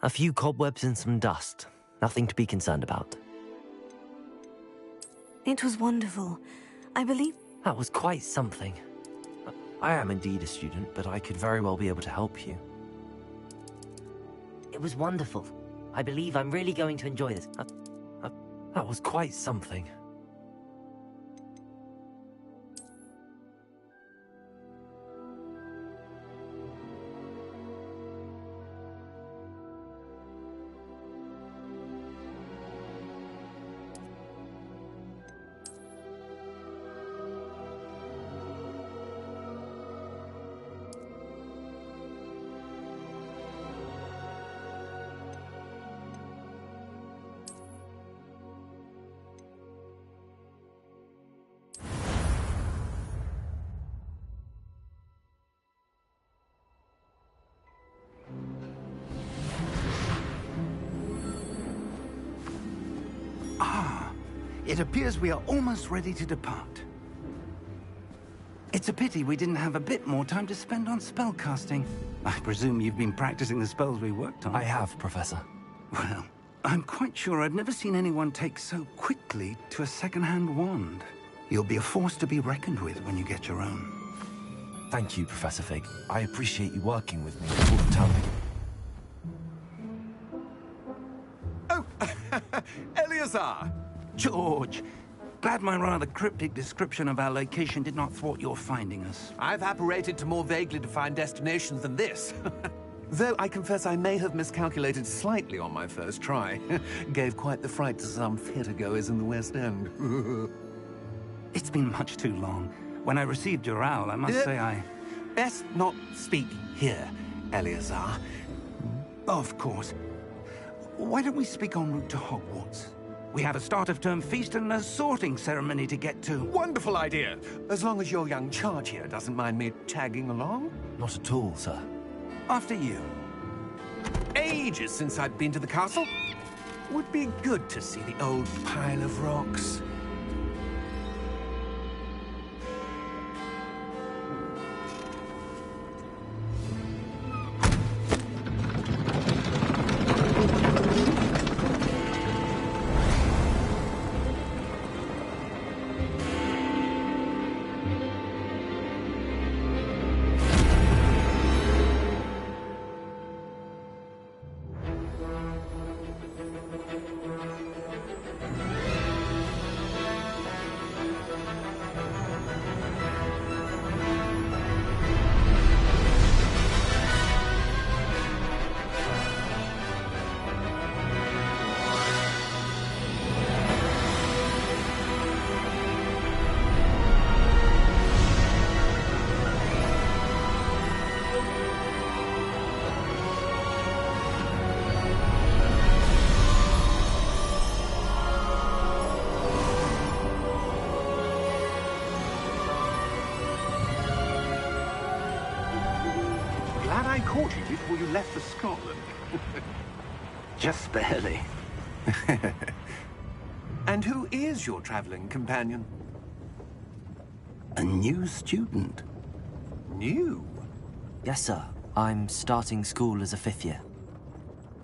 A few cobwebs and some dust. Nothing to be concerned about. It was wonderful. I believe... That was quite something. I am indeed a student, but I could very well be able to help you. It was wonderful. I believe I'm really going to enjoy this. That was quite something. It appears we are almost ready to depart. It's a pity we didn't have a bit more time to spend on spellcasting. I presume you've been practicing the spells we worked on. I have, Professor. Well, I'm quite sure I've never seen anyone take so quickly to a second-hand wand. You'll be a force to be reckoned with when you get your own. Thank you, Professor Fig. I appreciate you working with me all the time. Oh, Eleazar! George, glad my rather cryptic description of our location did not thwart your finding us. I've apparated to more vaguely defined destinations than this. Though I confess I may have miscalculated slightly on my first try. Gave quite the fright to some theatergoers in the West End. It's been much too long. When I received your owl, I must say I... Best not speak here, Eleazar. Of course. Why don't we speak en route to Hogwarts? We have a start-of-term feast and a sorting ceremony to get to. Wonderful idea! As long as your young charge here doesn't mind me tagging along. Not at all, sir. After you. Ages since I've been to the castle. Would be good to see the old pile of rocks. Glad I caught you before you left for Scotland. Just barely. And who is your traveling companion? A new student. New? Yes, sir. I'm starting school as a 5th year.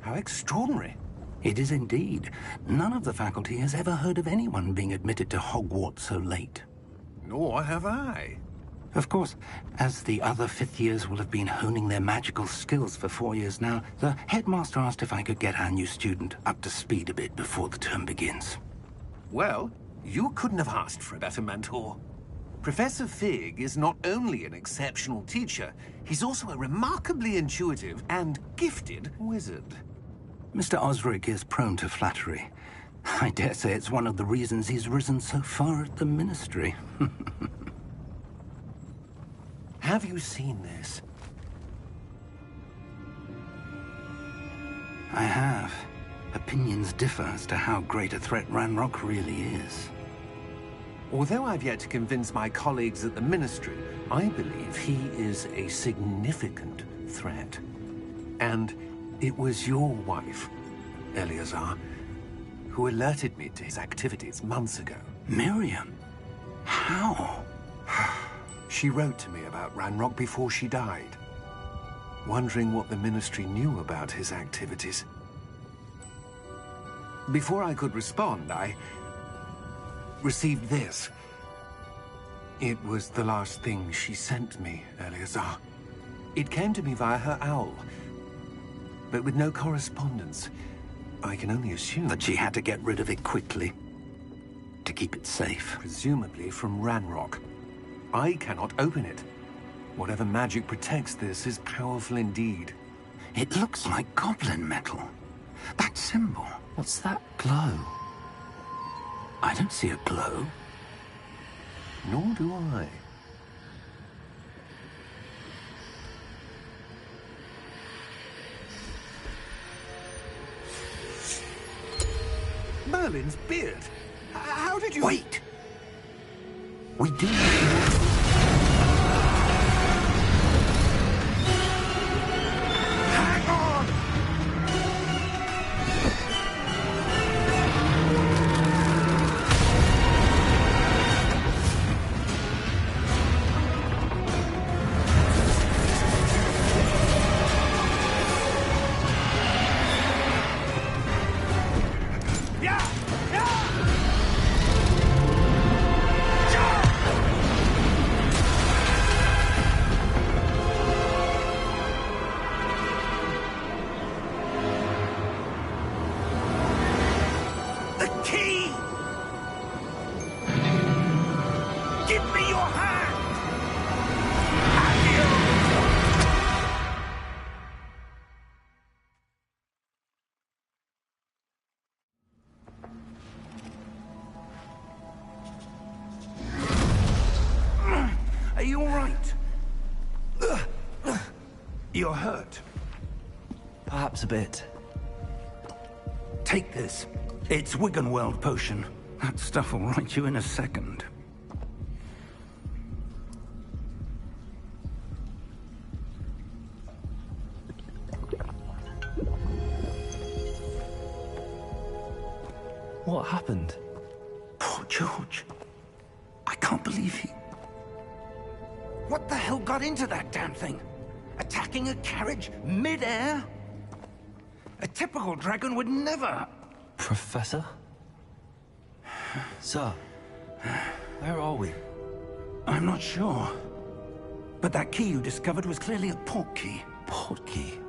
How extraordinary. It is indeed. None of the faculty has ever heard of anyone being admitted to Hogwarts so late. Nor have I. Of course, as the other 5th years will have been honing their magical skills for 4 years now, the headmaster asked if I could get our new student up to speed a bit before the term begins. Well, you couldn't have asked for a better mentor. Professor Fig is not only an exceptional teacher, he's also a remarkably intuitive and gifted wizard. Mr. Osric is prone to flattery. I dare say it's one of the reasons he's risen so far at the Ministry. Have you seen this? I have. Opinions differ as to how great a threat Ranrock really is. Although I've yet to convince my colleagues at the Ministry, I believe he is a significant threat. And it was your wife, Eleazar, who alerted me to his activities months ago. Miriam? How? She wrote to me about Ranrock before she died, wondering what the Ministry knew about his activities. Before I could respond, I received this. It was the last thing she sent me, Eleazar. It came to me via her owl, but with no correspondence. I can only assume That she had to get rid of it quickly, to keep it safe. presumably from Ranrock. I cannot open it. Whatever magic protects this is powerful indeed. It looks like goblin metal. That symbol. What's that glow? I don't see a glow. Nor do I. Merlin's beard. How did you... Wait! We do... Hang on! Are you all right? You're hurt. Perhaps a bit. Take this. It's Wiggenweld potion. That stuff will right you in a second. What happened? Poor George. I can't believe he... What the hell got into that damn thing? Attacking a carriage mid-air? A typical dragon would never... Professor? Sir, where are we? I'm not sure. But that key you discovered was clearly a port key. Port key?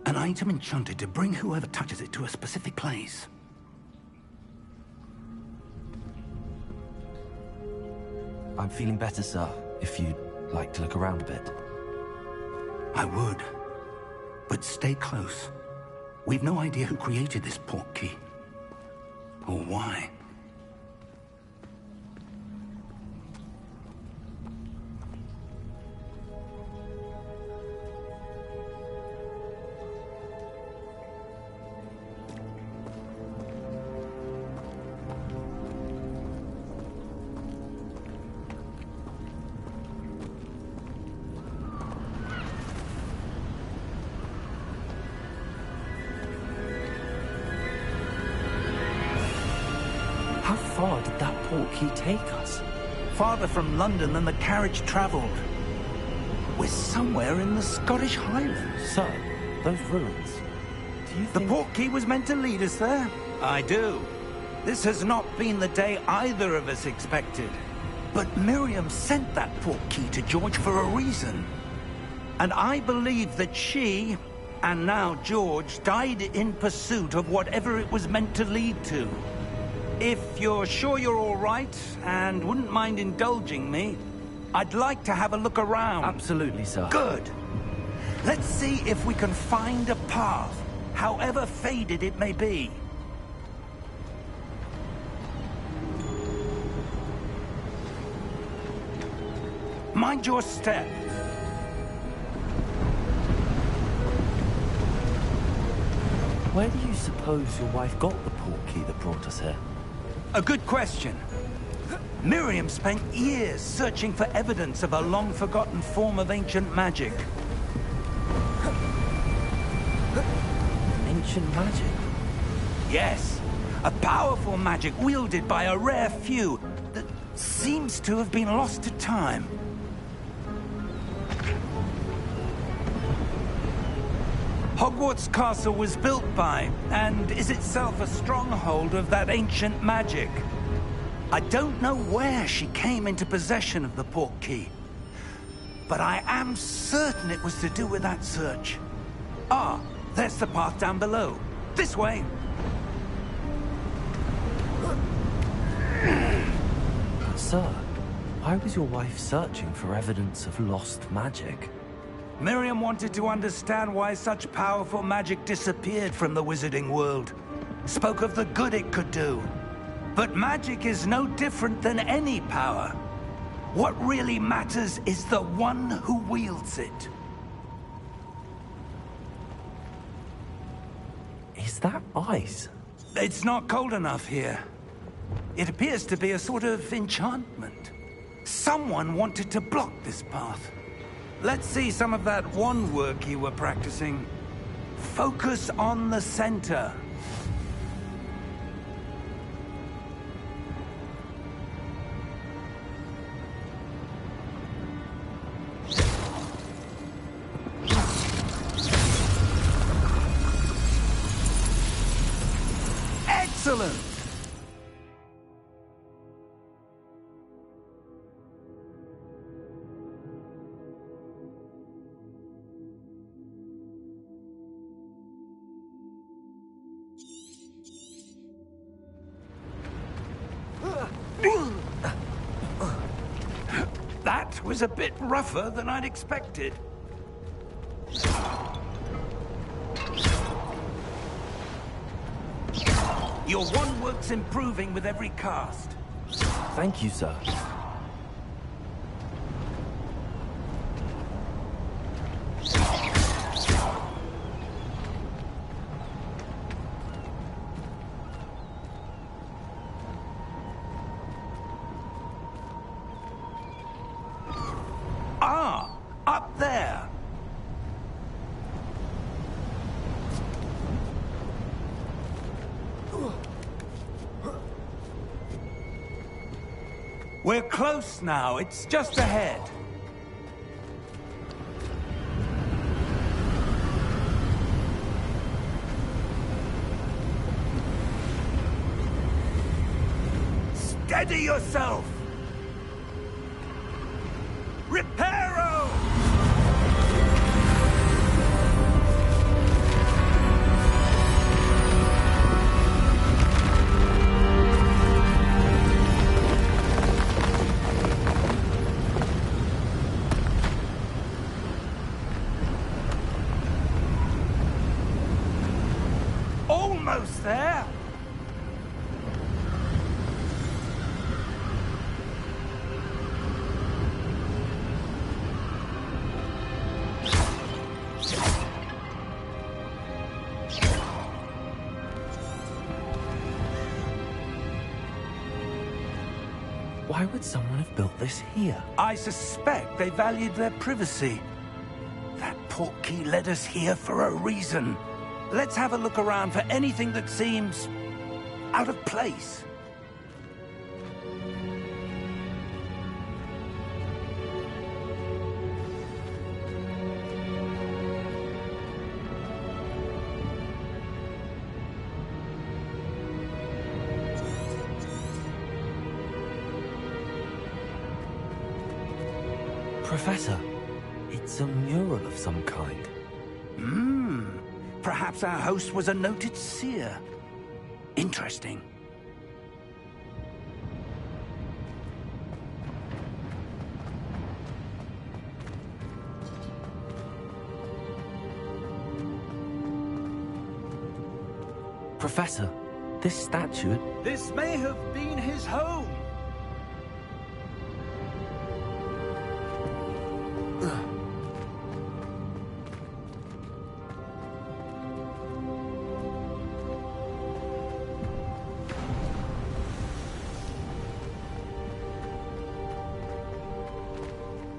An item enchanted to bring whoever touches it to a specific place. I'm feeling better, sir, if you'd like to look around a bit. I would. But stay close. We've no idea who created this port key. Or why. How far did that port key take us? Farther from London than the carriage traveled. We're somewhere in the Scottish Highlands. Sir, those ruins. Do you The think... port key was meant to lead us there? I do. This has not been the day either of us expected. But Miriam sent that port key to George for a reason. And I believe that she, and now George, died in pursuit of whatever it was meant to lead to. If you're sure you're all right, and wouldn't mind indulging me, I'd like to have a look around. Absolutely, sir. Good. Let's see if we can find a path, however faded it may be. Mind your step. Where do you suppose your wife got the port key that brought us here? A good question. Miriam spent years searching for evidence of a long-forgotten form of ancient magic. Ancient magic? Yes, a powerful magic wielded by a rare few that seems to have been lost to time. Hogwarts Castle was built by, and is itself a stronghold of that ancient magic. I don't know where she came into possession of the portkey, but I am certain it was to do with that search. Ah, there's the path down below. This way. Sir, why was your wife searching for evidence of lost magic? Miriam wanted to understand why such powerful magic disappeared from the wizarding world. Spoke of the good it could do. But magic is no different than any power. What really matters is the one who wields it. Is that ice? It's not cold enough here. It appears to be a sort of enchantment. Someone wanted to block this path. Let's see some of that wand work you were practicing. Focus on the center. Excellent! That was a bit rougher than I'd expected. Your wand work's improving with every cast. Thank you, sir. Ah, up there. We're close now. It's just ahead. Steady yourself! Reparo! Almost there! Why would someone have built this here? I suspect they valued their privacy. That portkey led us here for a reason. Let's have a look around for anything that seems out of place. Professor, it's a mural of some kind. Perhaps our host was a noted seer. Interesting. Professor, this statue... This may have been his home.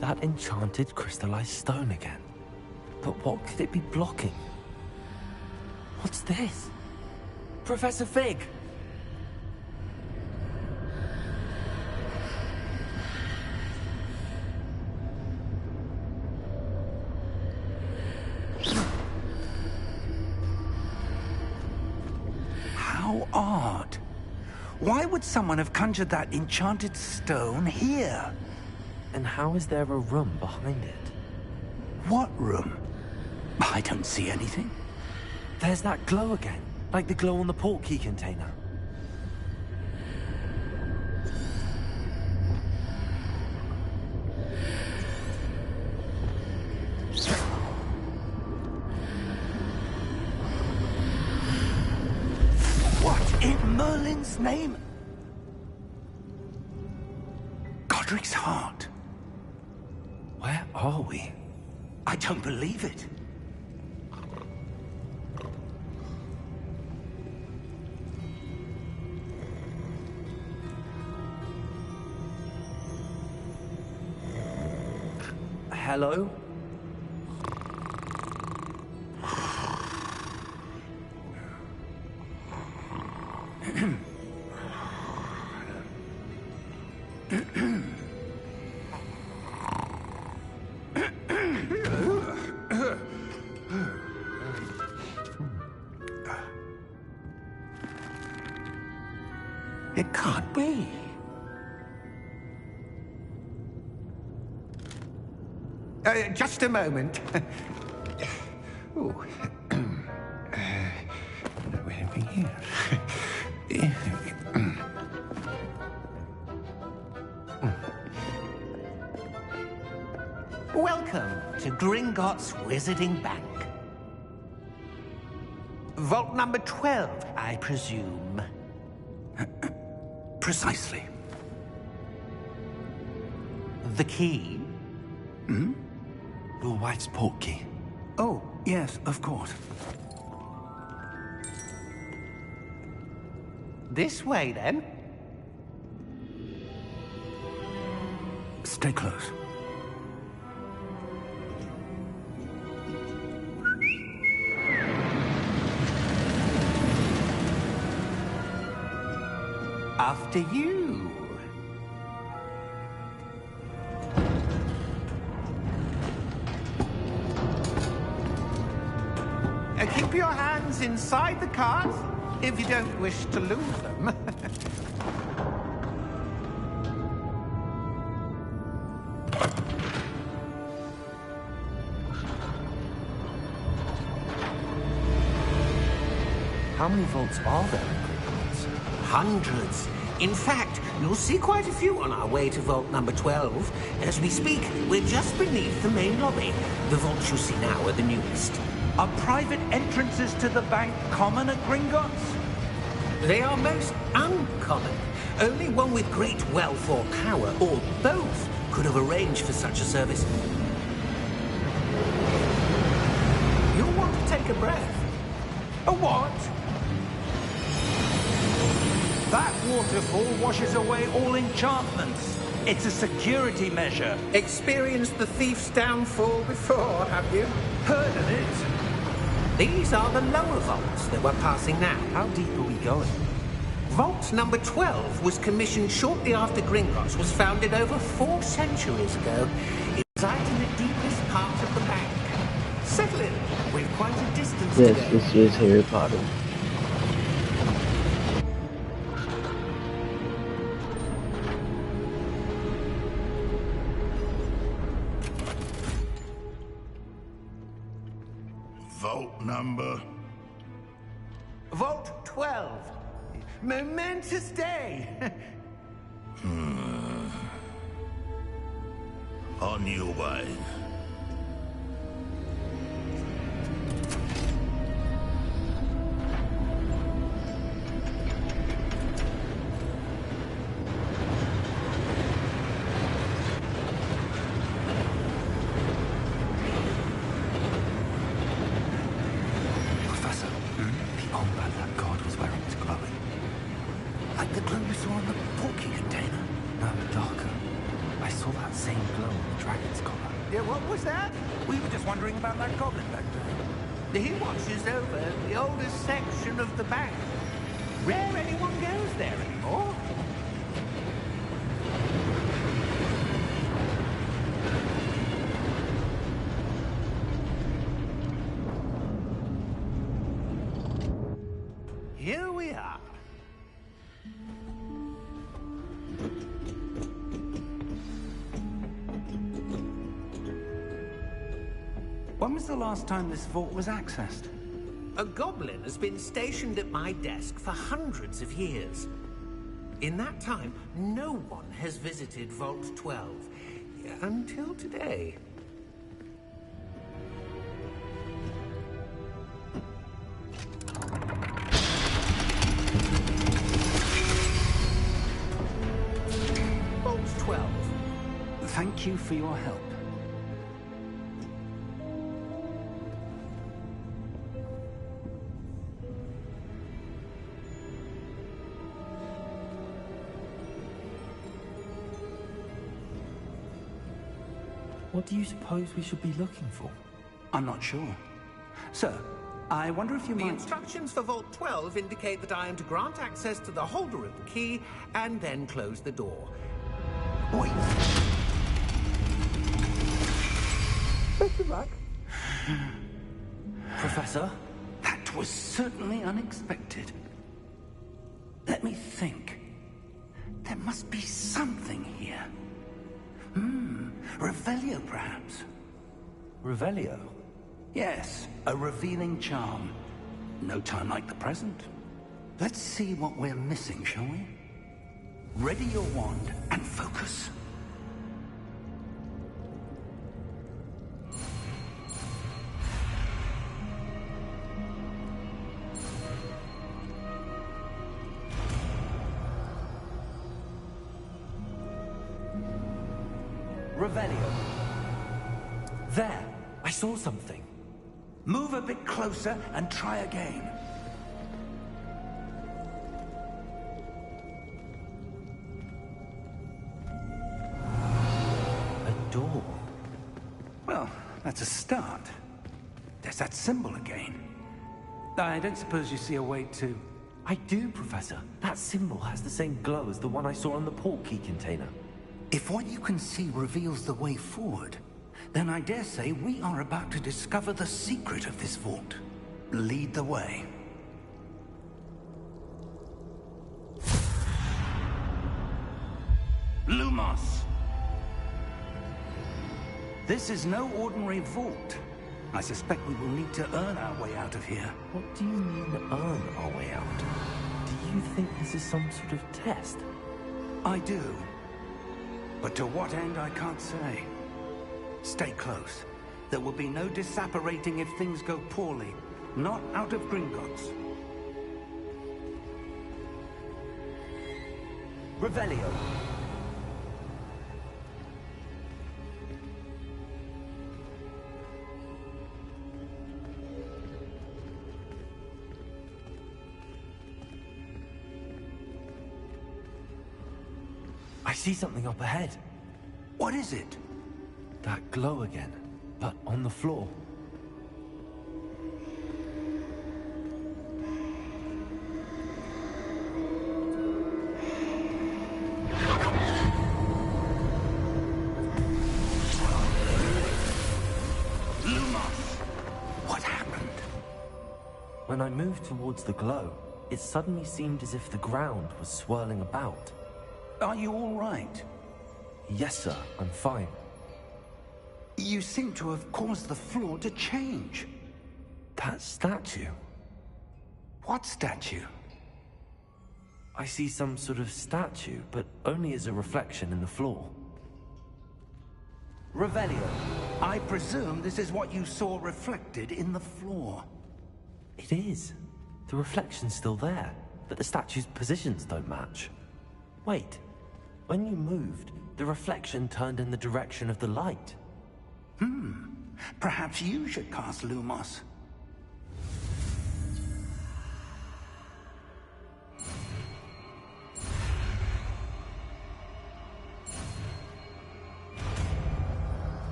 That enchanted crystallized stone again. But what could it be blocking? What's this? Professor Fig! odd. Why would someone have conjured that enchanted stone here? And how is there a room behind it? What room? I don't see anything. There's that glow again, like the glow on the portkey container. What in Merlin's name? Godric's heart. Where are we? I don't believe it. Hello? It can't be. Just a moment. Ooh. Where are we here? Welcome to Gringotts Wizarding Bank. Vault number 12, I presume. Precisely. The key? Your wife's portkey. Oh, yes, of course. This way, then. Stay close. After you. Keep your hands inside the cart if you don't wish to lose them. How many vaults are there in Gringotts? Hundreds. In fact, you'll see quite a few on our way to vault number 12. As we speak, we're just beneath the main lobby. The vaults you see now are the newest. Are private entrances to the bank common at Gringotts? They are most uncommon. Only one with great wealth or power, or both, could have arranged for such a service. You'll want to take a breath. A what? That waterfall washes away all enchantments. It's a security measure. Experienced the thief's downfall before, have you? Heard of it? These are the lower vaults that we're passing now. How deep are we going? Vault number 12 was commissioned shortly after Gringotts was founded over 4 centuries ago. It resides in the deepest part of the bank. Settle in. We've quite a distance to go. This is Harry Potter. Vault number? Vault 12. Momentous day. On your way. Professor, the armband that guard was wearing is glowing. Like the glow we saw on the portkey container. No, darker. I saw that same glow on the dragon's collar. Yeah, what was that? We were just wondering about that goblin back there. He watches over the oldest section of the bank. Rare anyone goes there anymore. Here we are. When was the last time this vault was accessed? A goblin has been stationed at my desk for hundreds of years. In that time, no one has visited Vault 12. Until today. Vault 12. Thank you for your help. What do you suppose we should be looking for? I'm not sure. Sir, I wonder if you The might... instructions for Vault 12 indicate that I am to grant access to the holder of the key and then close the door. Wait! Better luck. Professor? That was certainly unexpected. Let me think. There must be something here. Revelio, perhaps? Revelio? Yes, a revealing charm. No time like the present. Let's see what we're missing, shall we? Ready your wand and focus. Revelio. There! I saw something. Move a bit closer and try again. A door. Well, that's a start. There's that symbol again. I don't suppose you see a way to... I do, Professor. That symbol has the same glow as the one I saw on the portkey container. If what you can see reveals the way forward, then I dare say we are about to discover the secret of this vault. Lead the way. Lumos! This is no ordinary vault. I suspect we will need to earn our way out of here. What do you mean, earn our way out? Do you think this is some sort of test? I do. But to what end, I can't say. Stay close. There will be no disapparating if things go poorly. Not out of Gringotts. Revelio. I see something up ahead. What is it? That glow again, but on the floor. Lumos! What happened? When I moved towards the glow, it suddenly seemed as if the ground was swirling about. Are you all right? Yes, sir, I'm fine. You seem to have caused the floor to change. That statue. What statue? I see some sort of statue, but only as a reflection in the floor. Revelio. I presume this is what you saw reflected in the floor. It is. The reflection's still there, but the statue's positions don't match. Wait. When you moved, the reflection turned in the direction of the light. Perhaps you should cast Lumos.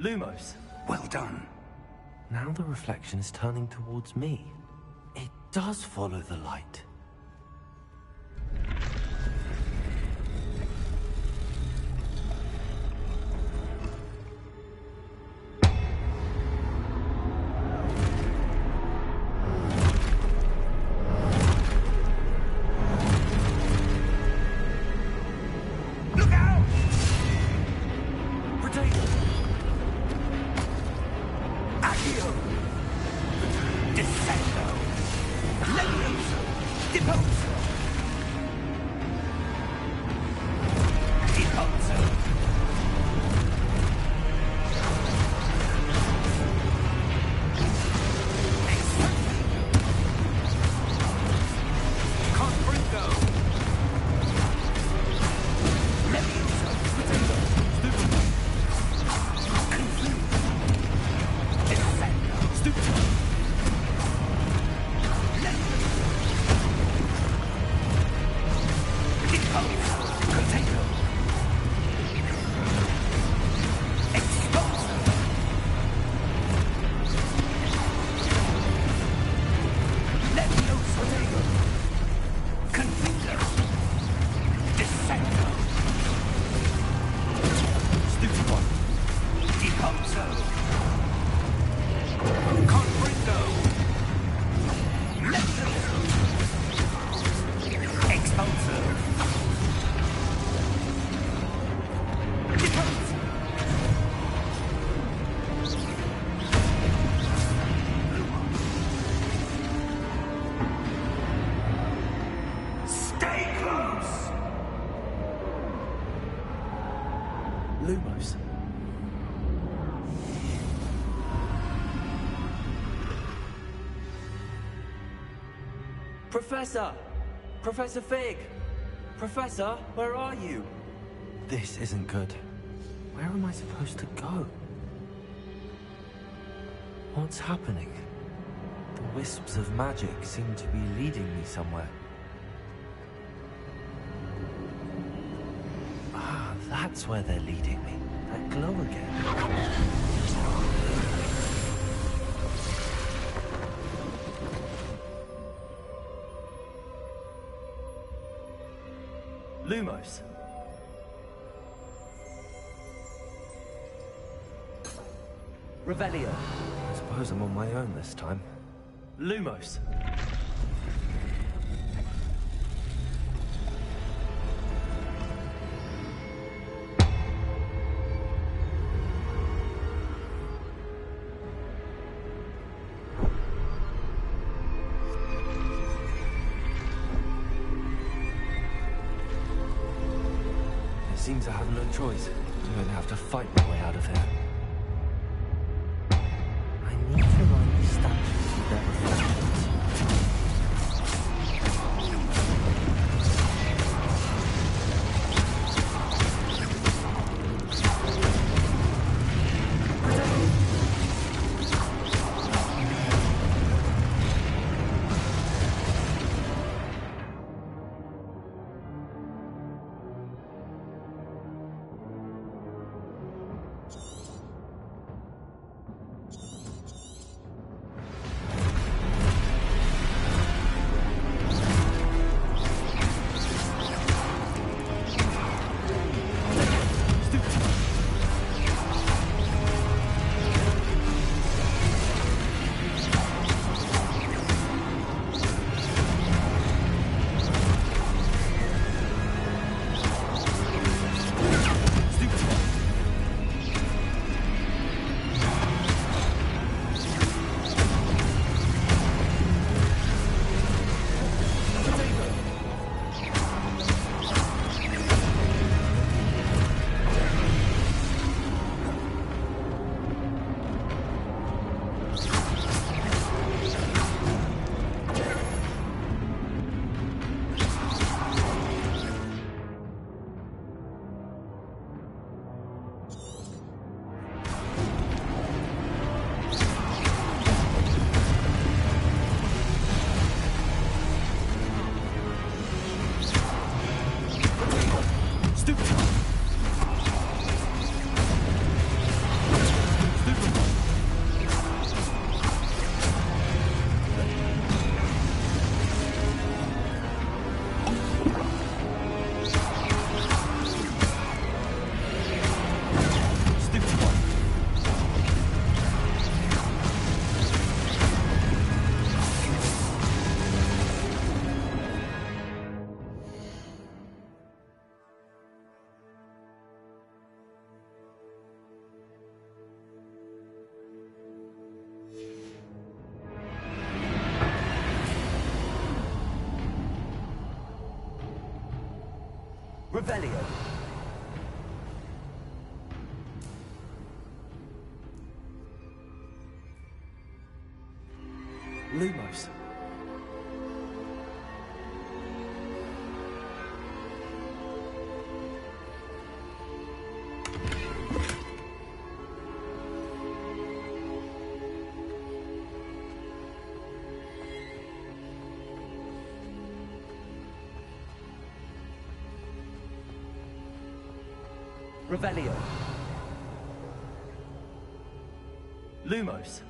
Lumos. Well done. Now the reflection is turning towards me. It does follow the light. Lumos. Professor! Professor Fig! Professor, where are you? This isn't good. Where am I supposed to go? What's happening? The wisps of magic seem to be leading me somewhere. Ah, that's where they're leading me. That glow again. Lumos. Revelio. I suppose I'm on my own this time. Lumos. Seems I have no choice. I'm going to have to fight my way out of here. I need to line the statues with their reflections. Revelio. Lumos. Revelio. Lumos.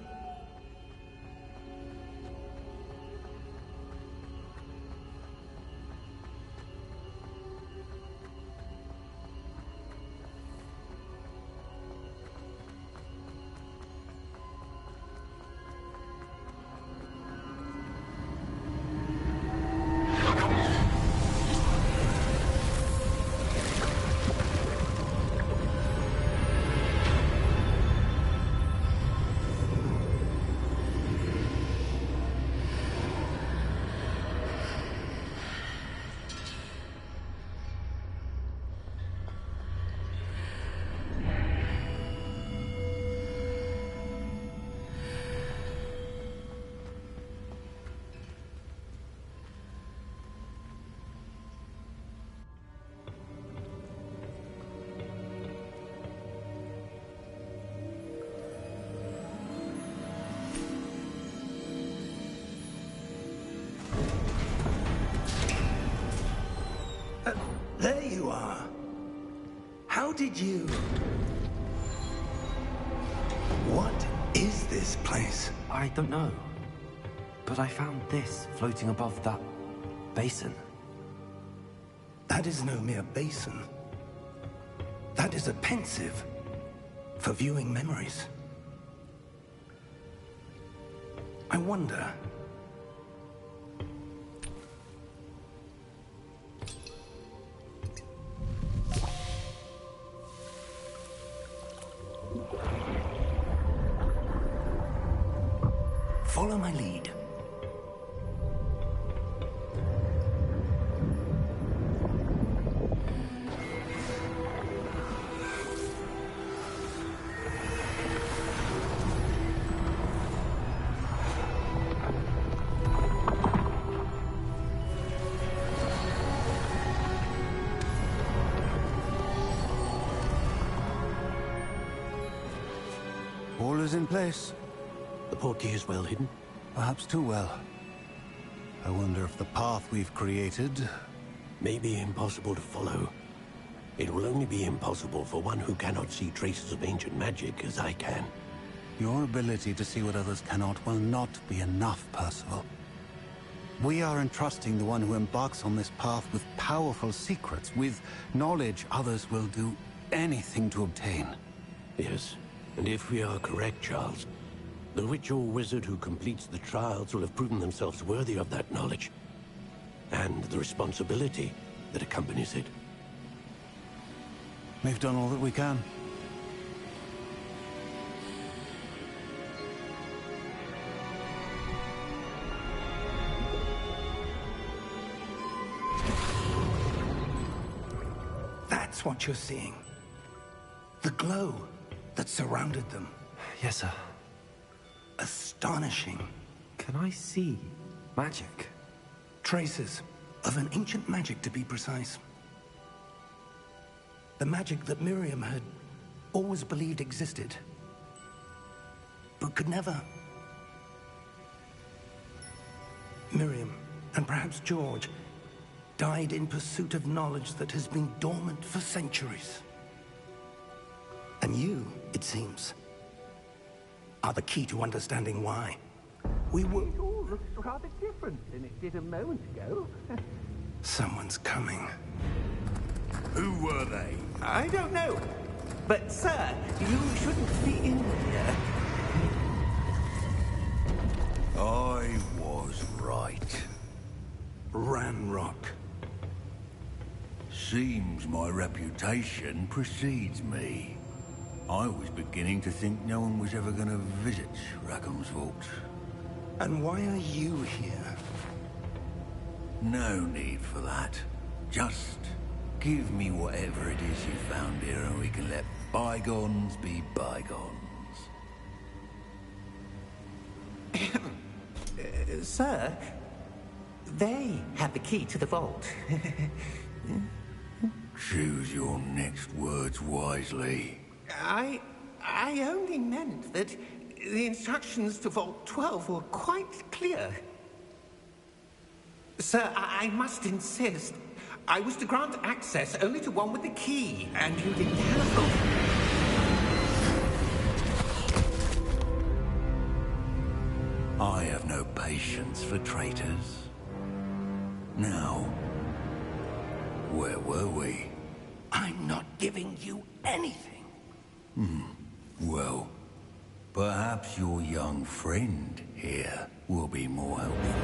There you are. How did you... What is this place? I don't know. But I found this floating above that basin. That is no mere basin. That is a pensive for viewing memories. I wonder... Follow my lead. All is in place. The portkey is well hidden? Perhaps too well. I wonder if the path we've created... May be impossible to follow. It will only be impossible for one who cannot see traces of ancient magic as I can. Your ability to see what others cannot will not be enough, Percival. We are entrusting the one who embarks on this path with powerful secrets, with knowledge others will do anything to obtain. Yes, and if we are correct, Charles, the witch or wizard who completes the trials will have proven themselves worthy of that knowledge, and the responsibility that accompanies it. We've done all that we can. That's what you're seeing. The glow that surrounded them. Yes, sir. Astonishing. Can I see magic? Traces of an ancient magic, to be precise. The magic that Miriam had always believed existed, but could never. Miriam, and perhaps George, died in pursuit of knowledge that has been dormant for centuries. And you, it seems, are the key to understanding why. We were... It all looks rather different than it did a moment ago. Someone's coming. Who were they? I don't know. But, sir, you shouldn't be in here. I was right. Ranrock. Seems my reputation precedes me. I was beginning to think no one was ever going to visit Rackham's vault. And why are you here? No need for that. Just give me whatever it is you found here and we can let bygones be bygones. Sir, they have the key to the vault. Choose your next words wisely. I only meant that the instructions to Vault 12 were quite clear. Sir, I must insist. I was to grant access only to one with the key, and you didn't have it. I have no patience for traitors. Now, where were we? I'm not giving you anything. Well, perhaps your young friend here will be more helpful.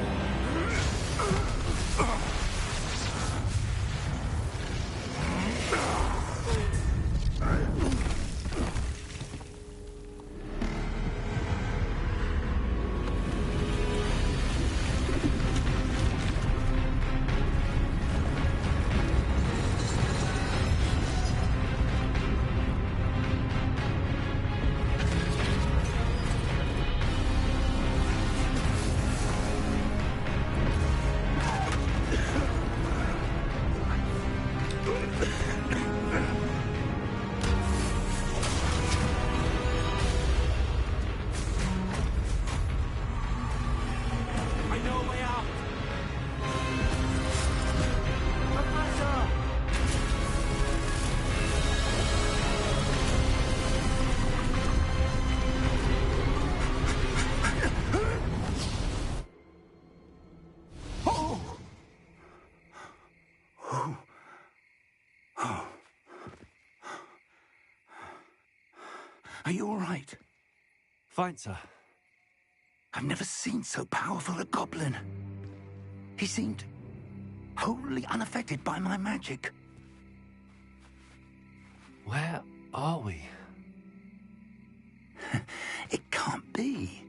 Are you all right? Fine, sir. I've never seen so powerful a goblin. He seemed wholly unaffected by my magic. Where are we? It can't be.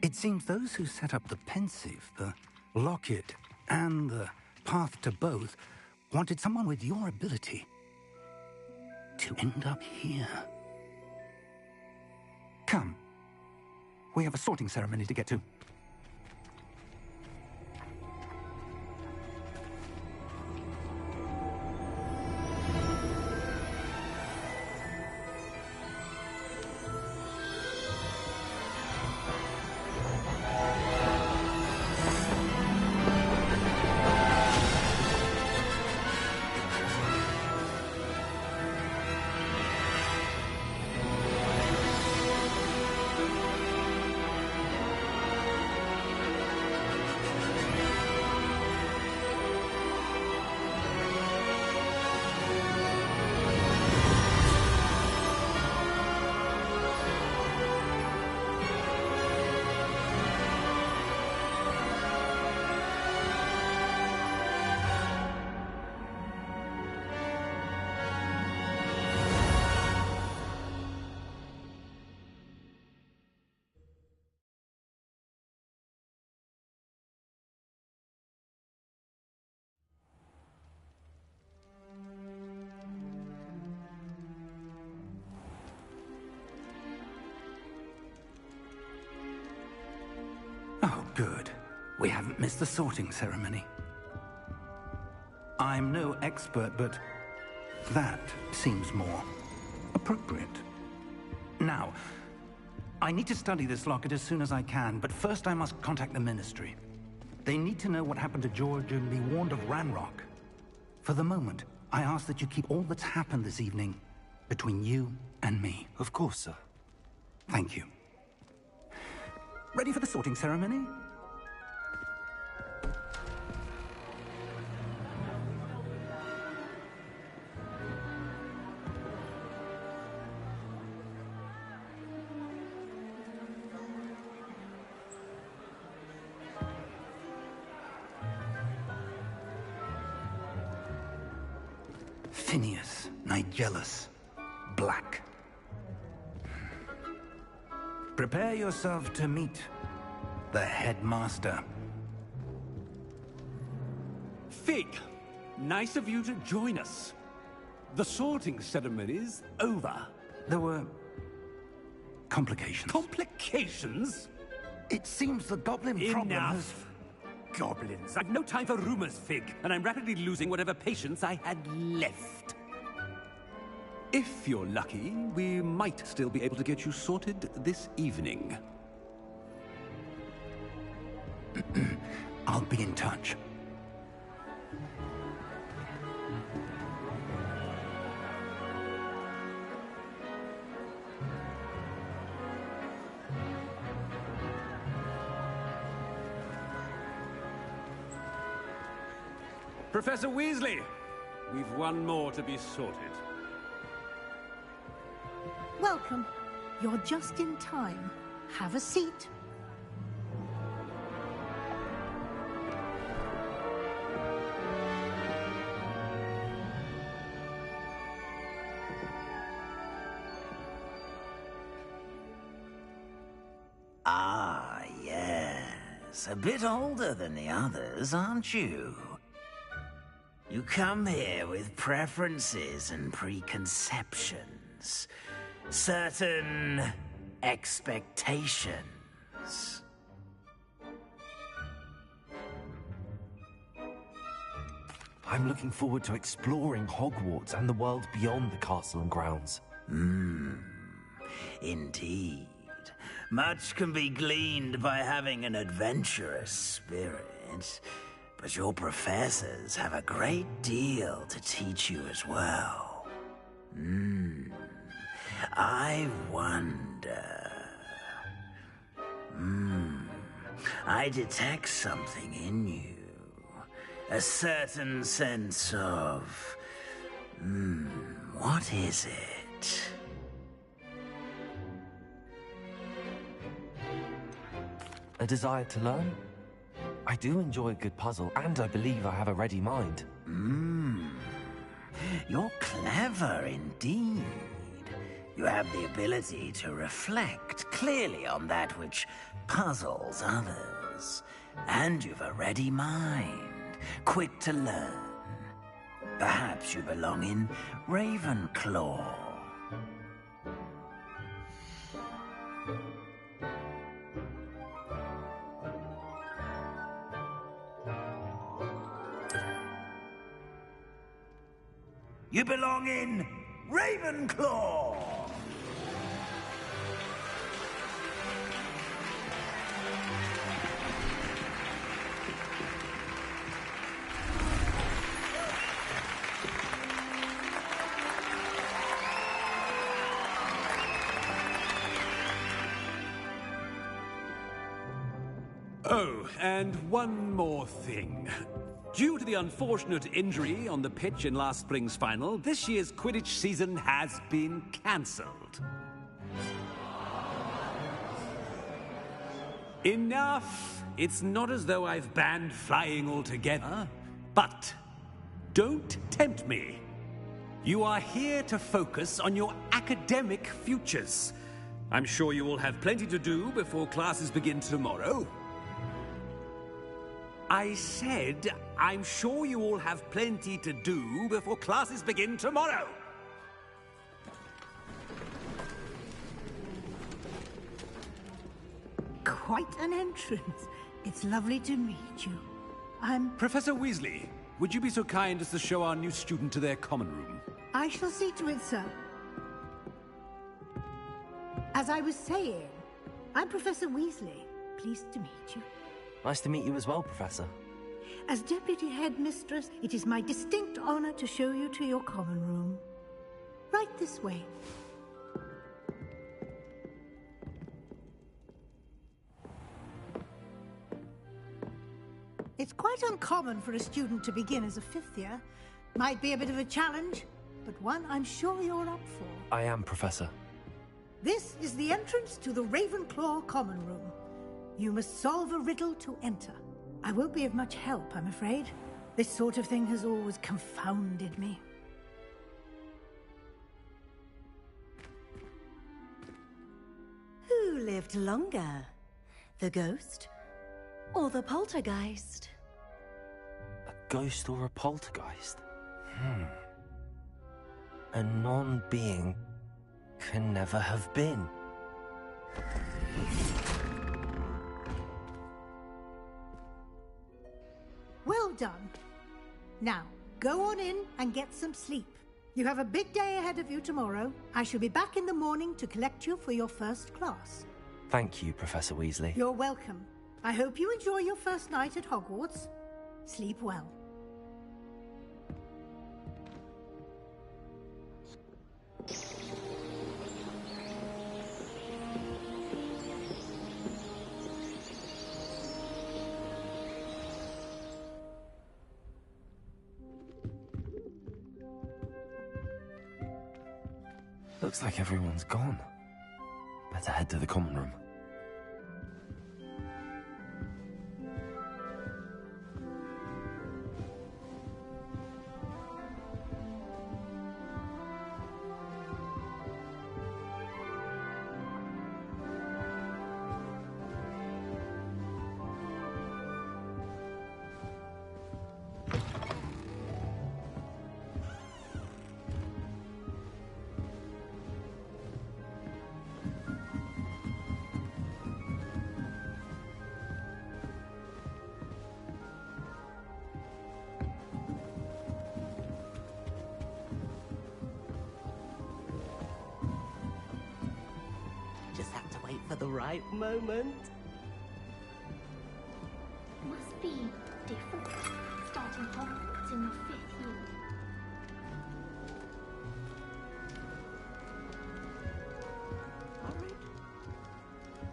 It seems those who set up the pensive, the locket, and the path to both wanted someone with your ability to end up here. Come. We have a sorting ceremony to get to. Oh, good. We haven't missed the sorting ceremony. I'm no expert, but that seems more appropriate. Now, I need to study this locket as soon as I can, but first I must contact the Ministry. They need to know what happened to George and be warned of Ranrock. For the moment, I ask that you keep all that's happened this evening between you and me. Of course, sir. Thank you. Ready for the sorting ceremony? Phineas, Nigellus, Black. Prepare yourself to meet the headmaster. Fig, nice of you to join us. The sorting ceremony's over. There were complications. Complications? It seems the goblin problem has... Enough! Goblins. I've no time for rumors, Fig, and I'm rapidly losing whatever patience I had left. If you're lucky, we might still be able to get you sorted this evening. I'll be in touch. Professor Weasley, we've one more to be sorted. Welcome. You're just in time. Have a seat. Ah, yes. A bit older than the others, aren't you? You come here with preferences and preconceptions. Certain expectations. I'm looking forward to exploring Hogwarts and the world beyond the castle and grounds. Indeed. Much can be gleaned by having an adventurous spirit, but your professors have a great deal to teach you as well. I wonder... I detect something in you. A certain sense of... what is it? A desire to learn? I do enjoy a good puzzle, and I believe I have a ready mind. You're clever indeed. You have the ability to reflect clearly on that which puzzles others. And you've a ready mind, quick to learn. Perhaps you belong in Ravenclaw. You belong in Ravenclaw! Oh, and one more thing. Due to the unfortunate injury on the pitch in last spring's final, this year's Quidditch season has been cancelled. Enough! It's not as though I've banned flying altogether. But don't tempt me. You are here to focus on your academic futures. I'm sure you will have plenty to do before classes begin tomorrow. I said, I'm sure you all have plenty to do before classes begin tomorrow. Quite an entrance. It's lovely to meet you. I'm... Professor Weasley, would you be so kind as to show our new student to their common room? I shall see to it, sir. As I was saying, I'm Professor Weasley. Pleased to meet you. Nice to meet you as well, Professor. As Deputy Headmistress, it is my distinct honor to show you to your common room. Right this way. It's quite uncommon for a student to begin as a fifth year. Might be a bit of a challenge, but one I'm sure you're up for. I am, Professor. This is the entrance to the Ravenclaw common room. You must solve a riddle to enter. I won't be of much help, I'm afraid. This sort of thing has always confounded me. Who lived longer? The ghost or the poltergeist? A ghost or a poltergeist? A non-being can never have been. Well done. Now, go on in and get some sleep. You have a big day ahead of you tomorrow. I shall be back in the morning to collect you for your first class. Thank you, Professor Weasley. You're welcome. I hope you enjoy your first night at Hogwarts. Sleep well. Looks like everyone's gone. Better head to the common room. Just have to wait for the right moment. Must be different. Starting Hogwarts in your 5th year. All right.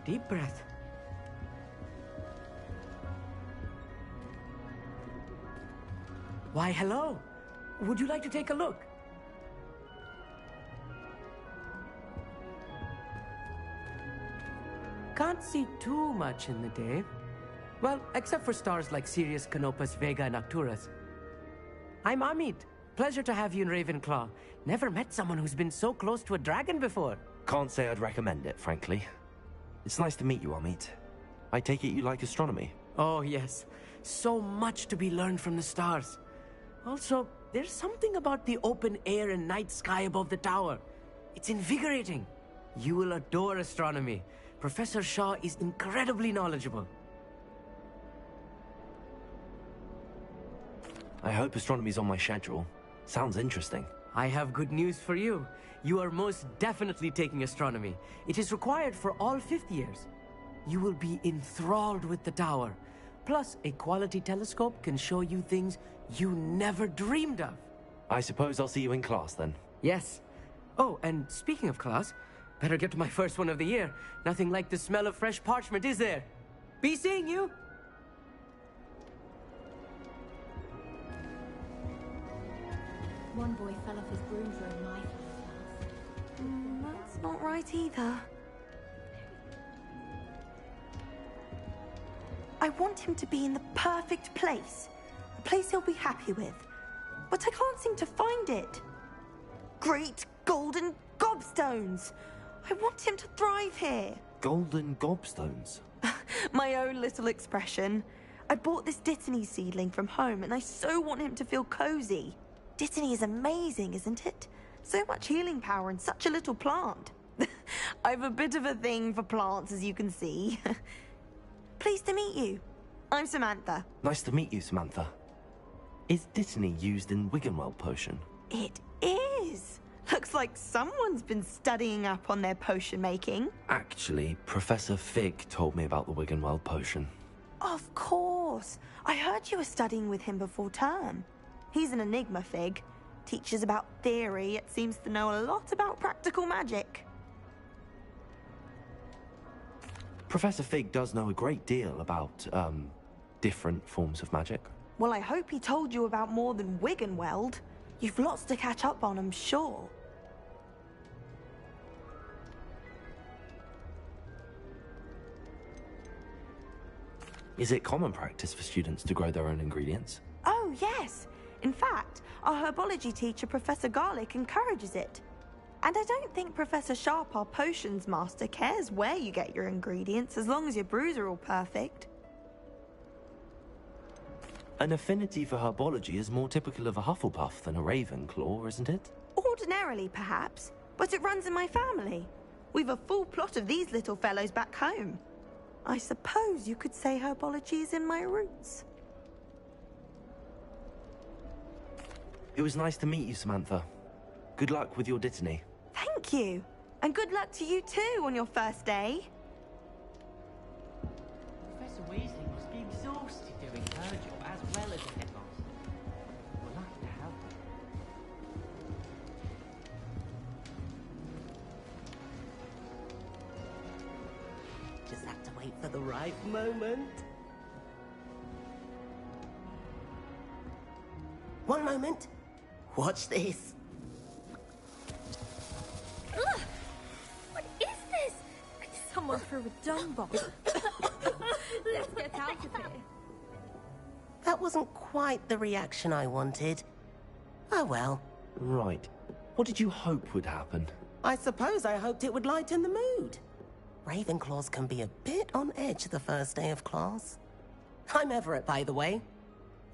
Deep breath. Why, hello. Would you like to take a look? Can't see too much in the day. Well, except for stars like Sirius, Canopus, Vega, and Arcturus. I'm Amit. Pleasure to have you in Ravenclaw. Never met someone who's been so close to a dragon before. Can't say I'd recommend it, frankly. It's nice to meet you, Amit. I take it you like astronomy? Oh, yes. So much to be learned from the stars. Also, there's something about the open air and night sky above the tower. It's invigorating. You will adore astronomy. Professor Shaw is incredibly knowledgeable. I hope astronomy's on my schedule. Sounds interesting. I have good news for you. You are most definitely taking astronomy. It is required for all 5th years. You will be enthralled with the tower. Plus, a quality telescope can show you things you never dreamed of. I suppose I'll see you in class then. Yes. Oh, and speaking of class, better get to my first one of the year. Nothing like the smell of fresh parchment, is there? Be seeing you! One boy fell off his broom during my class. That's not right either. I want him to be in the perfect place. A place he'll be happy with. But I can't seem to find it. Great golden gobstones! I want him to thrive here. Golden gobstones? My own little expression. I bought this Dittany seedling from home and I so want him to feel cozy. Dittany is amazing, isn't it? So much healing power in such a little plant. I've a bit of a thing for plants, as you can see. Pleased to meet you. I'm Samantha. Nice to meet you, Samantha. Is Dittany used in Wiggenweld potion? It is. Looks like someone's been studying up on their potion making. Actually, Professor Fig told me about the Wiggenweld potion. Of course. I heard you were studying with him before term. He's an enigma, Fig. Teaches about theory, yet seems to know a lot about practical magic. Professor Fig does know a great deal about, different forms of magic. Well, I hope he told you about more than Wiggenweld. You've lots to catch up on, I'm sure. Is it common practice for students to grow their own ingredients? Oh, yes. In fact, our herbology teacher, Professor Garlick, encourages it. And I don't think Professor Sharp, our potions master, cares where you get your ingredients as long as your brews are all perfect. An affinity for herbology is more typical of a Hufflepuff than a Ravenclaw, isn't it? Ordinarily, perhaps, but it runs in my family. We've a full plot of these little fellows back home. I suppose you could say herbology is in my roots. It was nice to meet you, Samantha. Good luck with your Dittany. Thank you. And good luck to you too on your first day. Professor Weasley must be exhausted doing her job as well as the headmaster. We'll have to help her. Just have to wait for the right moment. One moment. Watch this. Ugh! What is this? Someone threw a dung bomb. Let's get out of here. That wasn't quite the reaction I wanted. Oh well. Right. What did you hope would happen? I suppose I hoped it would lighten the mood. Ravenclaws can be a bit on edge the first day of class. I'm Everett, by the way.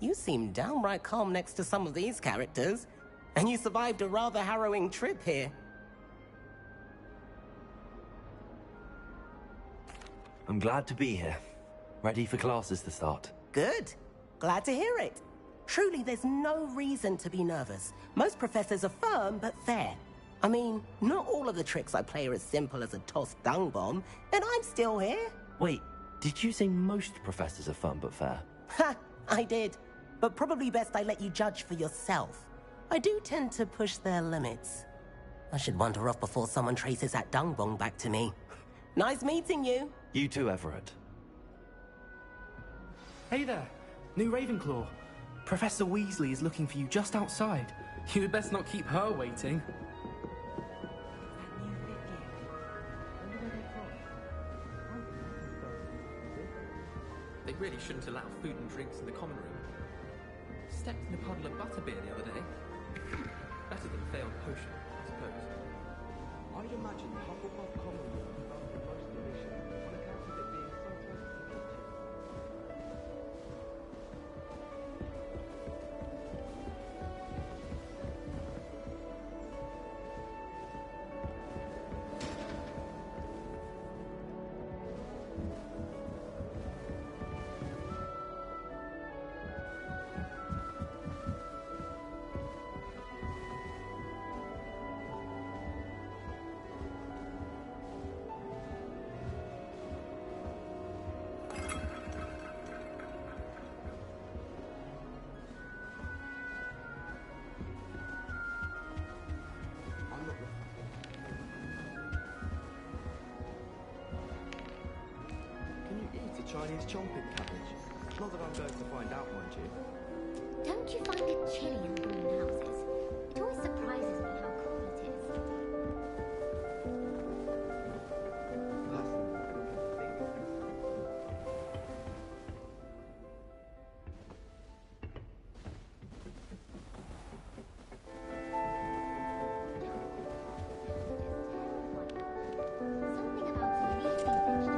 You seem downright calm next to some of these characters, and you survived a rather harrowing trip here. I'm glad to be here. Ready for classes to start. Good. Glad to hear it. Truly, there's no reason to be nervous. Most professors are firm but fair. I mean, not all of the tricks I play are as simple as a tossed dung bomb, and I'm still here. Wait, did you say most professors are fun but fair? Ha! I did. But probably best I let you judge for yourself. I do tend to push their limits. I should wander off before someone traces that dung bomb back to me. Nice meeting you. You too, Everett. Hey there, new Ravenclaw. Professor Weasley is looking for you just outside. You had best not keep her waiting. They really shouldn't allow food and drinks in the common room. Stepped in a puddle of butterbeer the other day. Better than failed potion, I suppose. I'd imagine the Hufflepuff common room would be the most delicious on account of it being so close to the kitchen. Chinese chomping cabbage. Not that I'm going to find out, mind you. Don't you find it chilly in greenhouses? It always surprises me how cool it is. Something about leafy vegetables.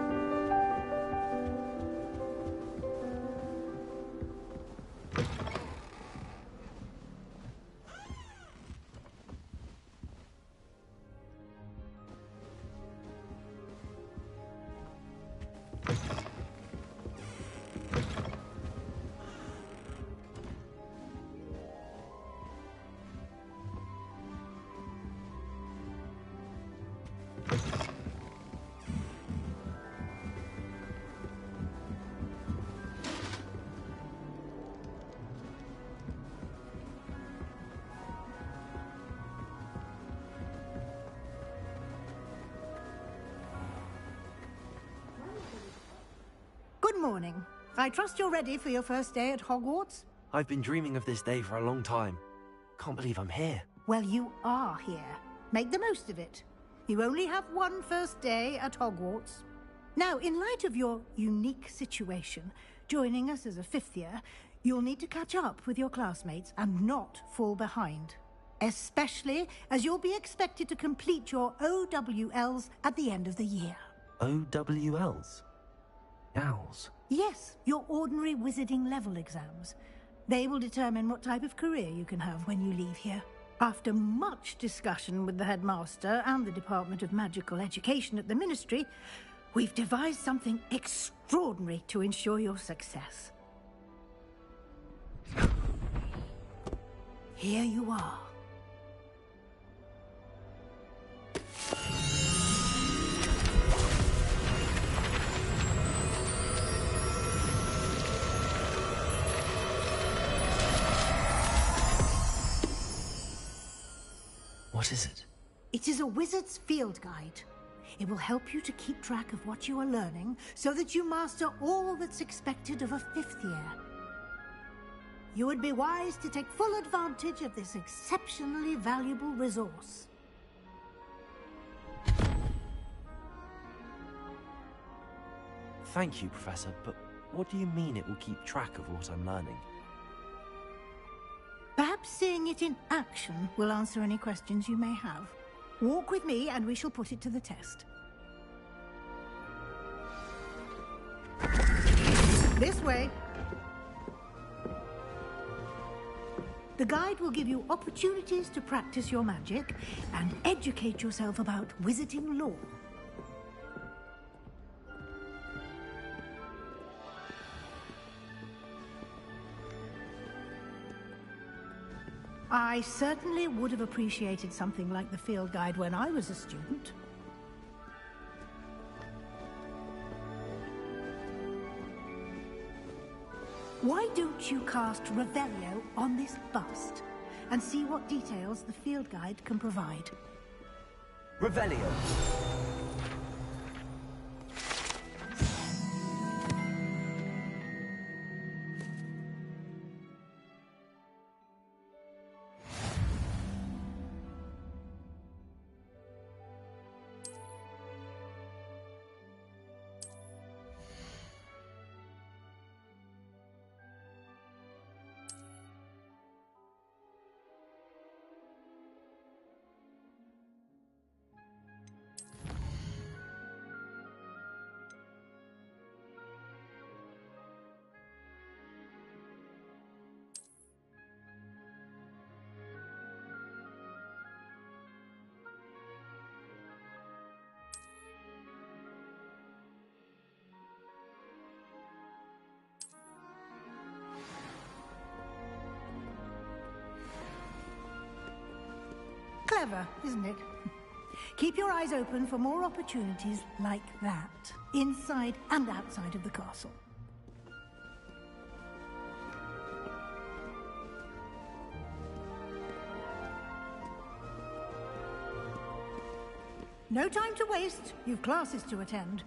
Good morning. I trust you're ready for your first day at Hogwarts? I've been dreaming of this day for a long time. Can't believe I'm here. Well, you are here. Make the most of it. You only have one first day at Hogwarts. Now, in light of your unique situation, joining us as a fifth year, you'll need to catch up with your classmates and not fall behind. Especially as you'll be expected to complete your OWLs at the end of the year. OWLs? Owls? Yes, your ordinary wizarding level exams. They will determine what type of career you can have when you leave here. After much discussion with the headmaster and the Department of Magical Education at the Ministry, we've devised something extraordinary to ensure your success. Here you are. What is it? It is a wizard's field guide. It will help you to keep track of what you are learning so that you master all that's expected of a fifth year. You would be wise to take full advantage of this exceptionally valuable resource. Thank you, Professor, but what do you mean it will keep track of what I'm learning? Perhaps seeing it in action will answer any questions you may have. Walk with me and we shall put it to the test. This way. The guide will give you opportunities to practice your magic and educate yourself about wizarding lore. I certainly would have appreciated something like the field guide when I was a student. Why don't you cast Revelio on this bust and see what details the field guide can provide? Revelio! Clever, isn't it? Keep your eyes open for more opportunities like that, inside and outside of the castle. No time to waste. You've classes to attend.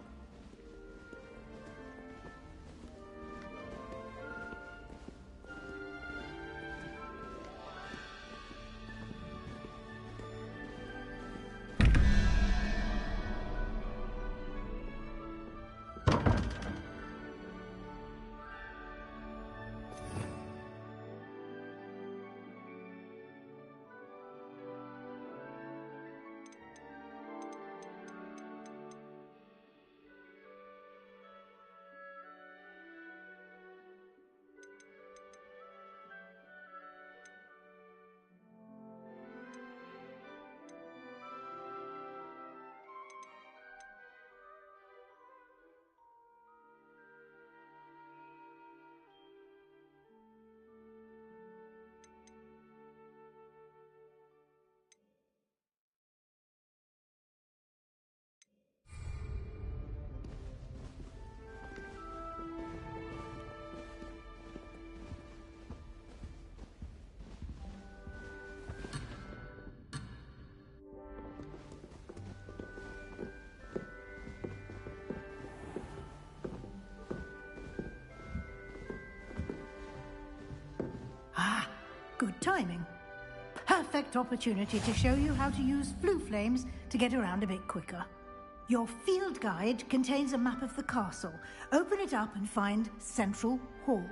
Ah, good timing. Perfect opportunity to show you how to use flue flames to get around a bit quicker. Your field guide contains a map of the castle. Open it up and find Central Hall.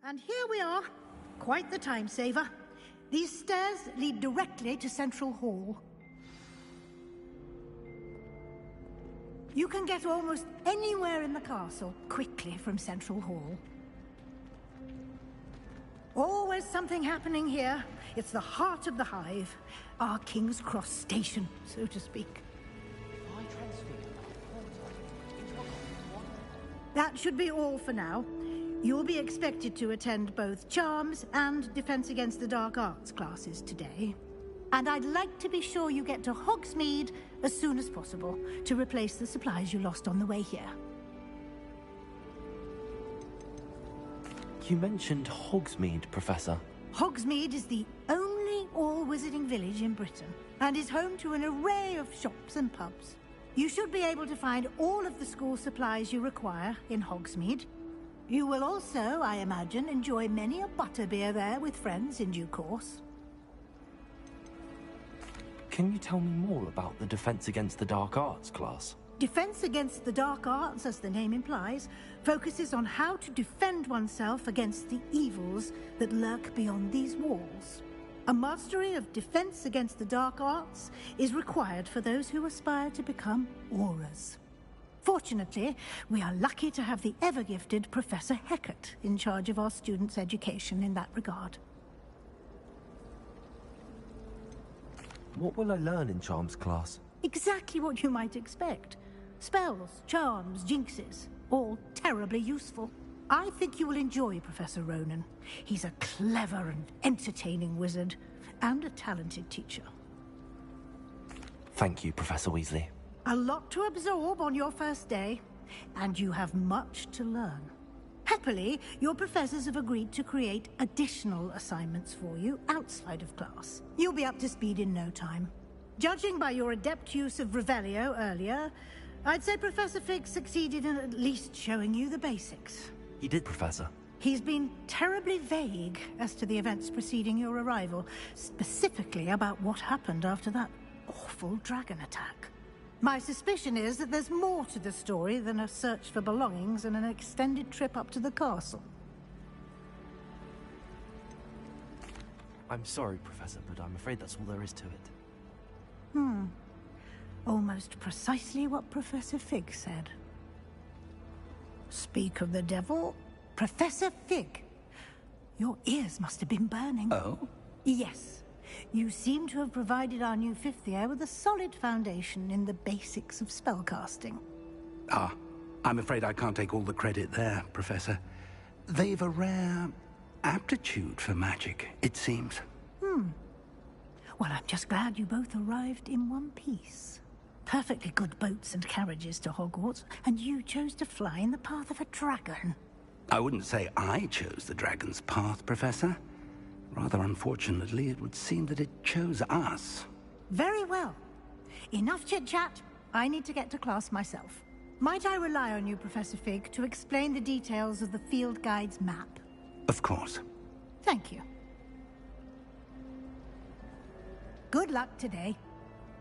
And here we are, Quite the time saver. These stairs lead directly to Central Hall. You can get almost anywhere in the castle quickly from Central Hall. Always something happening here. It's the heart of the Hive. Our King's Cross station, so to speak. That should be all for now. You'll be expected to attend both Charms and Defense Against the Dark Arts classes today. And I'd like to be sure you get to Hogsmeade as soon as possible to replace the supplies you lost on the way here. You mentioned Hogsmeade, Professor. Hogsmeade is the only all-wizarding village in Britain and is home to an array of shops and pubs. You should be able to find all of the school supplies you require in Hogsmeade. You will also, I imagine, enjoy many a butterbeer there with friends in due course. Can you tell me more about the Defense Against the Dark Arts class? Defense Against the Dark Arts, as the name implies, focuses on how to defend oneself against the evils that lurk beyond these walls. A mastery of Defense Against the Dark Arts is required for those who aspire to become Aurors. Fortunately, we are lucky to have the ever-gifted Professor Hecat in charge of our students' education in that regard. What will I learn in Charms class? Exactly what you might expect. Spells, charms, jinxes, all terribly useful. I think you will enjoy Professor Ronan. He's a clever and entertaining wizard, and a talented teacher. Thank you, Professor Weasley. A lot to absorb on your first day, and you have much to learn. Happily, your professors have agreed to create additional assignments for you outside of class. You'll be up to speed in no time. Judging by your adept use of Revelio earlier, I'd say Professor Fig succeeded in at least showing you the basics. He did, Professor. He's been terribly vague as to the events preceding your arrival, specifically about what happened after that awful dragon attack. My suspicion is that there's more to the story than a search for belongings and an extended trip up to the castle. I'm sorry, Professor, but I'm afraid that's all there is to it. Almost precisely what Professor Fig said. Speak of the devil, Professor Fig. Your ears must have been burning. Oh? Yes. You seem to have provided our new fifth year with a solid foundation in the basics of spellcasting. Ah, I'm afraid I can't take all the credit there, Professor. They've a rare aptitude for magic, it seems. Well, I'm just glad you both arrived in one piece. Perfectly good boats and carriages to Hogwarts, and you chose to fly in the path of a dragon. I wouldn't say I chose the dragon's path, Professor. Rather unfortunately, it would seem that it chose us. Very well. Enough chit-chat. I need to get to class myself. Might I rely on you, Professor Fig, to explain the details of the field guide's map? Of course. Thank you. Good luck today.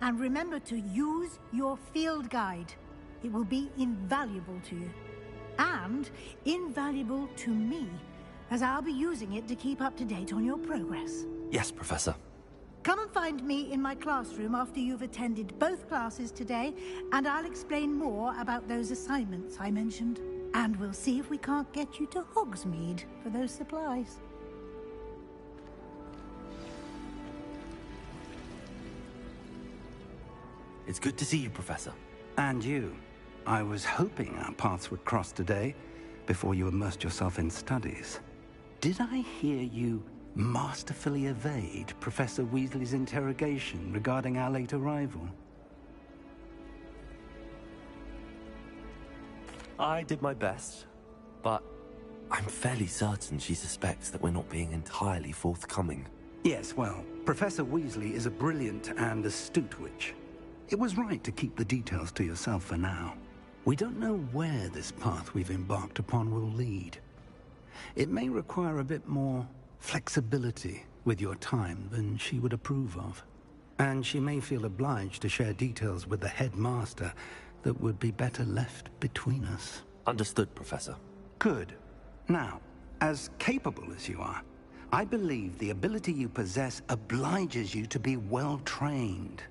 And remember to use your field guide. It will be invaluable to you. And invaluable to me, as I'll be using it to keep up to date on your progress. Yes, Professor. Come and find me in my classroom after you've attended both classes today, and I'll explain more about those assignments I mentioned. And we'll see if we can't get you to Hogsmeade for those supplies. It's good to see you, Professor. And you. I was hoping our paths would cross today, before you immersed yourself in studies. Did I hear you masterfully evade Professor Weasley's interrogation regarding our late arrival? I did my best, but I'm fairly certain she suspects that we're not being entirely forthcoming. Yes, well, Professor Weasley is a brilliant and astute witch. It was right to keep the details to yourself for now. We don't know where this path we've embarked upon will lead. It may require a bit more flexibility with your time than she would approve of. And she may feel obliged to share details with the headmaster that would be better left between us. Understood, Professor. Good. Now, as capable as you are, I believe the ability you possess obliges you to be well-trained.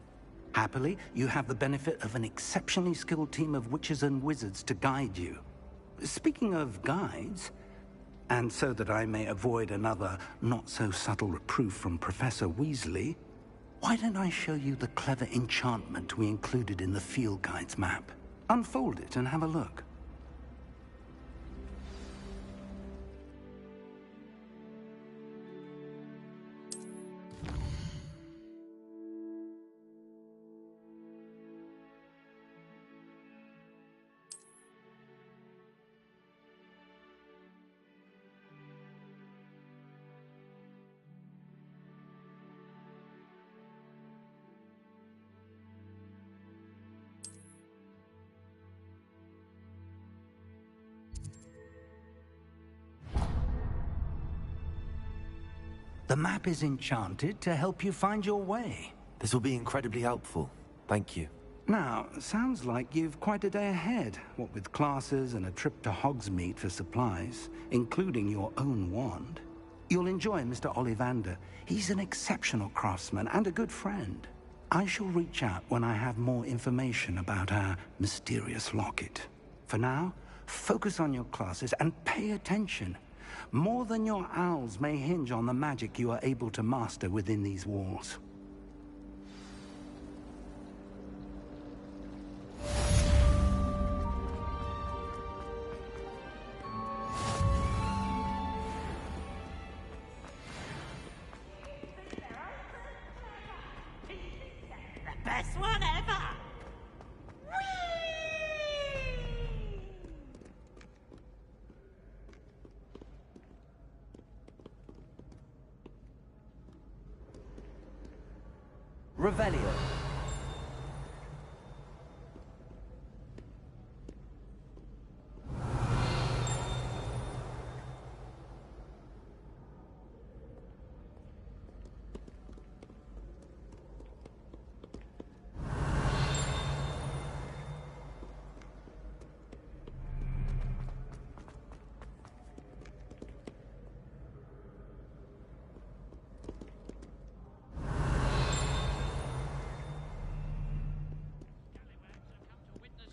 Happily, you have the benefit of an exceptionally skilled team of witches and wizards to guide you. Speaking of guides, and so that I may avoid another not-so-subtle reproof from Professor Weasley, why don't I show you the clever enchantment we included in the field guide's map? Unfold it and have a look. The map is enchanted to help you find your way. This will be incredibly helpful. Thank you. Now, sounds like you've quite a day ahead, what with classes and a trip to Hogsmeade for supplies, including your own wand. You'll enjoy Mr. Ollivander. He's an exceptional craftsman and a good friend. I shall reach out when I have more information about our mysterious locket. For now, focus on your classes and pay attention. More than your owls may hinge on the magic you are able to master within these walls. The best one ever! Revelio.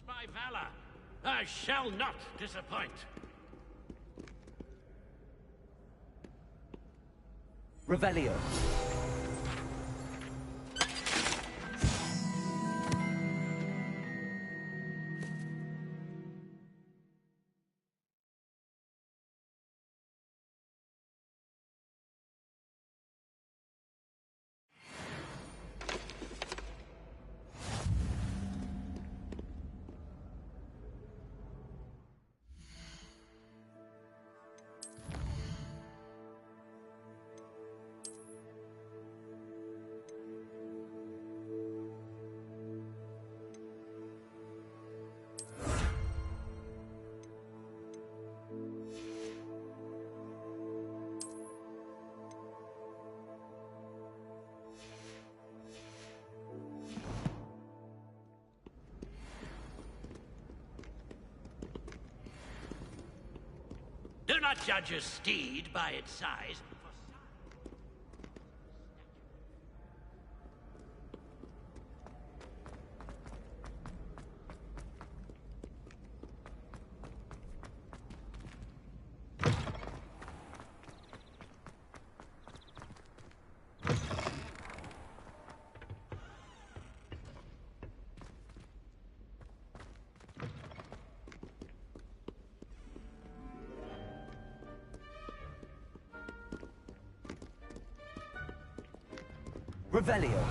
My valor, I shall not disappoint. Revelio. Do not judge a steed by its size. Revelio.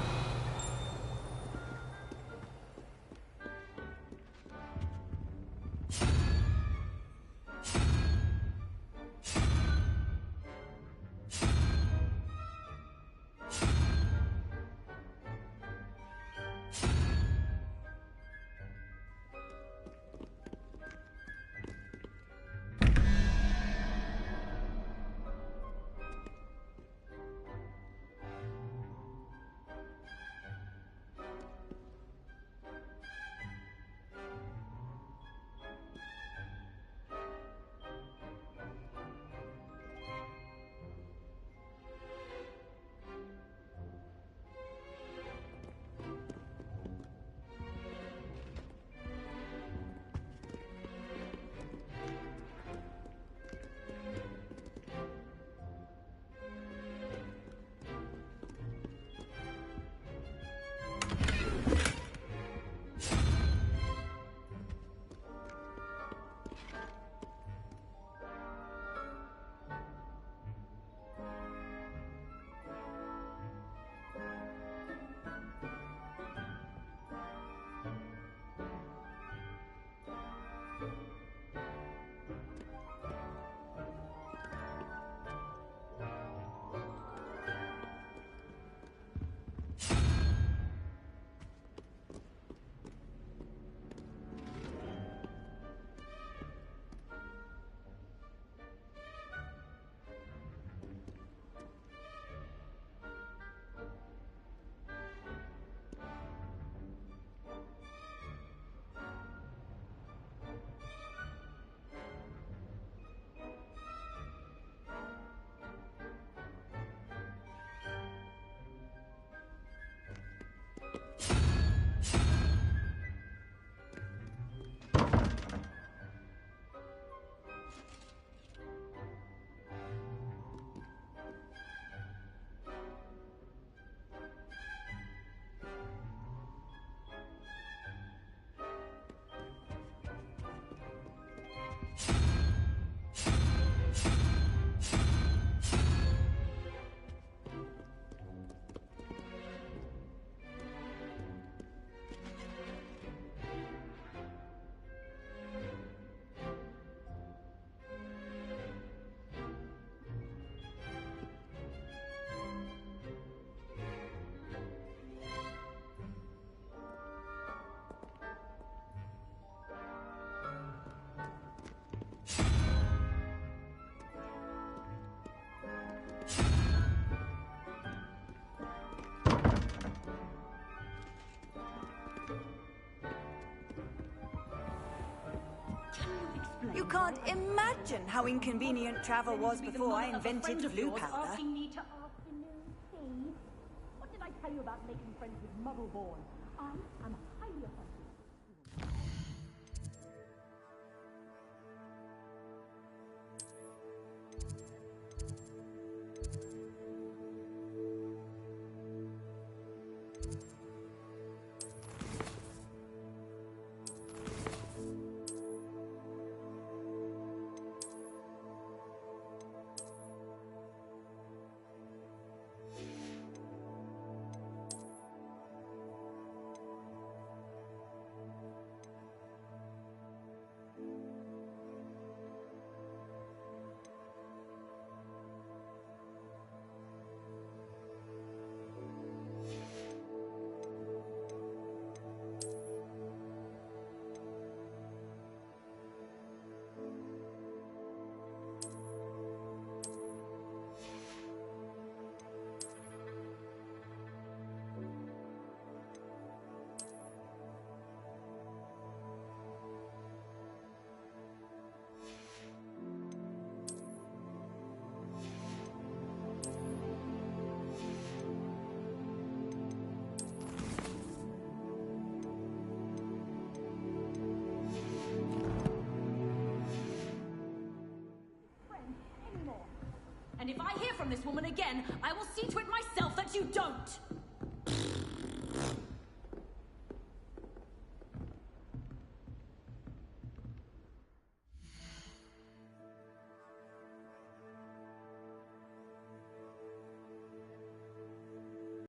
You can't imagine how inconvenient travel was before I invented blue powder. Asking me to afternoon tea. What did I tell you about making friends with Muggleborn? I am highly offended. And if I hear from this woman again, I will see to it myself that you don't!